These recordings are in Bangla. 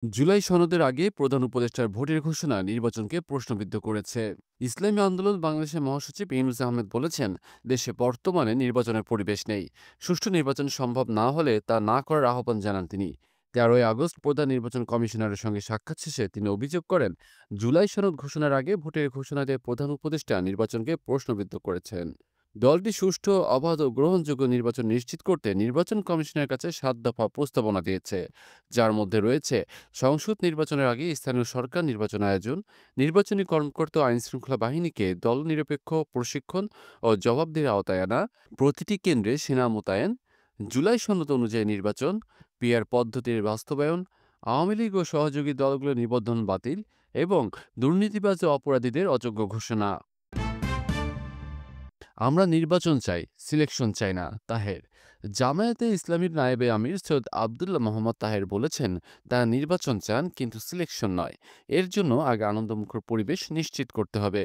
জুলাই সনদের আগে প্রধান উপদেষ্টার ভোটের ঘোষণা নির্বাচনকে প্রশ্নবিদ্ধ করেছে। ইসলামী আন্দোলন বাংলাদেশের মহাসচিব ইউনূস আহমেদ বলেছেন, দেশে বর্তমানে নির্বাচনের পরিবেশ নেই। সুষ্ঠু নির্বাচন সম্ভব না হলে তা না করার আহ্বান জানান তিনি। 13ই আগস্ট প্রধান নির্বাচন কমিশনারের সঙ্গে সাক্ষাৎ শেষে তিনি অভিযোগ করেন, জুলাই সনদ ঘোষণার আগে ভোটের ঘোষণা দিয়ে প্রধান উপদেষ্টা নির্বাচনকে প্রশ্নবিদ্ধ করেছেন। দলটি সুষ্ঠু, অবাধ ও গ্রহণযোগ্য নির্বাচন নিশ্চিত করতে নির্বাচন কমিশনের কাছে 7 দফা প্রস্তাবনা দিয়েছে, যার মধ্যে রয়েছে সংসদ নির্বাচনের আগে স্থানীয় সরকার নির্বাচন আয়োজন, নির্বাচনী কর্মকর্তা ও আইনশৃঙ্খলা বাহিনীকে দলনিরপেক্ষ প্রশিক্ষণ ও জবাবদিহির আওতায় আনা, প্রতিটি কেন্দ্রে সেনা মোতায়েন, জুলাই সনদ অনুযায়ী নির্বাচন, পিআর পদ্ধতির বাস্তবায়ন, আওয়ামী লীগ ও সহযোগী দলগুলোর নিবন্ধন বাতিল এবং দুর্নীতিবাজ ও অপরাধীদের অযোগ্য ঘোষণা। আমরা নির্বাচন চাই, সিলেকশন চাই না, তাহের। জামায়াতে ইসলামীর নায়েবে আমির সৈয়দ আবদুল্লাহ মোহাম্মদ তাহের বলেছেন, তারা নির্বাচন চান কিন্তু সিলেকশন নয়। এর জন্য আগে আনন্দমুখর পরিবেশ নিশ্চিত করতে হবে।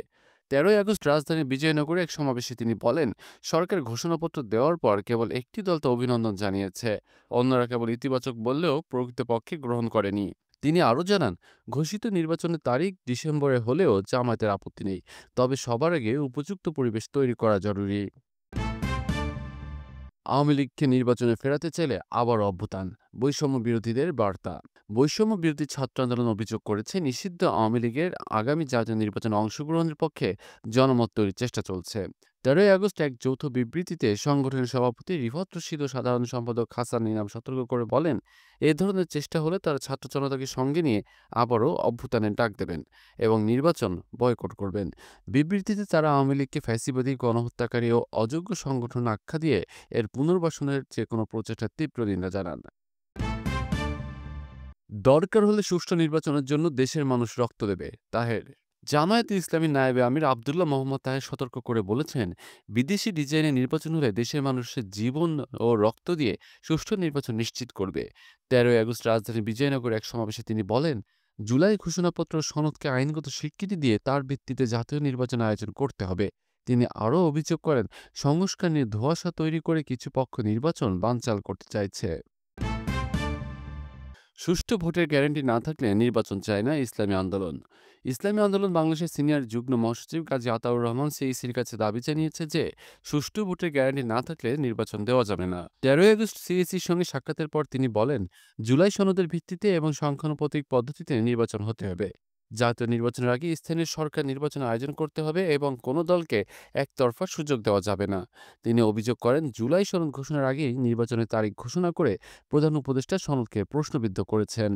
13ই আগস্ট রাজধানীর বিজয়নগরে এক সমাবেশে তিনি বলেন, সরকার ঘোষণাপত্র দেওয়ার পর কেবল একটি দল তো অভিনন্দন জানিয়েছে, অন্যরা কেবল ইতিবাচক বললেও প্রকৃতপক্ষে গ্রহণ করেনি। তিনি আরও জানান, ঘোষিত নির্বাচনের তারিখ ডিসেম্বরে হলেও জামায়াতের আপত্তি নেই, তবে সবার আগে উপযুক্ত পরিবেশ তৈরি করা জরুরি। আওয়ামী লীগকে নির্বাচনে ফেরাতে চাইলে আবার অভ্যুত্থান, বৈষম্য বিরোধীদের বার্তা। বৈষম্য বিরোধী ছাত্র আন্দোলন অভিযোগ করেছে, নিষিদ্ধ আওয়ামী লীগের আগামী জাতীয় নির্বাচনে অংশগ্রহণের পক্ষে জনমত তৈরির চেষ্টা চলছে। 13ই আগস্ট এক যৌথ বিবৃতিতে সংগঠনের সভাপতি রিফাত রশিদ ও সাধারণ সম্পাদক হাসান ইনাম সতর্ক করে বলেন, এ ধরনের চেষ্টা হলে তারা ছাত্র জনতাকে সঙ্গে নিয়ে আবারও অভ্যুত্থানের ডাক দেবেন এবং নির্বাচন বয়কট করবেন। বিবৃতিতে তারা আওয়ামী লীগকে ফ্যাসিবাদী, গণহত্যাকারী ও অযোগ্য সংগঠন আখ্যা দিয়ে এর পুনর্বাসনের যেকোনো প্রচেষ্টার তীব্র নিন্দা জানান। দরকার হলে সুষ্ঠু নির্বাচনের জন্য দেশের মানুষ রক্ত দেবে, তাহের। জামায়াতে ইসলামী নায়েবে আমির আবদুল্লাহ মোহাম্মদ তাহের সতর্ক করে বলেছেন, বিদেশি ডিজাইনে নির্বাচন হলে দেশের মানুষের জীবন ও রক্ত দিয়ে সুষ্ঠু নির্বাচন নিশ্চিত করবে। 13ই আগস্ট রাজধানীর বিজয়নগরে এক সমাবেশে তিনি বলেন, জুলাই ঘোষণাপত্র সনদকে আইনগত স্বীকৃতি দিয়ে তার ভিত্তিতে জাতীয় নির্বাচন আয়োজন করতে হবে। তিনি আরও অভিযোগ করেন, সংস্কার নিয়ে ধোঁয়াশা তৈরি করে কিছু পক্ষ নির্বাচন বানচাল করতে চাইছে। সুষ্ঠু ভোটের গ্যারান্টি না থাকলে নির্বাচন চায় না ইসলামী আন্দোলন। ইসলামী আন্দোলন বাংলাদেশের সিনিয়র যুগ্ম মহাসচিব কাজী আতাউর রহমান সিইসির কাছে দাবি জানিয়েছে যে, সুষ্ঠু ভোটের গ্যারান্টি না থাকলে নির্বাচন দেওয়া যাবে না। 13ই আগস্ট সিইসির সঙ্গে সাক্ষাতের পর তিনি বলেন, জুলাই সনদের ভিত্তিতে এবং সংখ্যানুপাতিক পদ্ধতিতে নির্বাচন হতে হবে। জাতীয় নির্বাচনের আগে স্থানীয় সরকার নির্বাচন আয়োজন করতে হবে এবং কোনো দলকে একতরফা সুযোগ দেওয়া যাবে না। তিনি অভিযোগ করেন, জুলাই সনদ ঘোষণার আগেই নির্বাচনের তারিখ ঘোষণা করে প্রধান উপদেষ্টা সনদকে প্রশ্নবিদ্ধ করেছেন।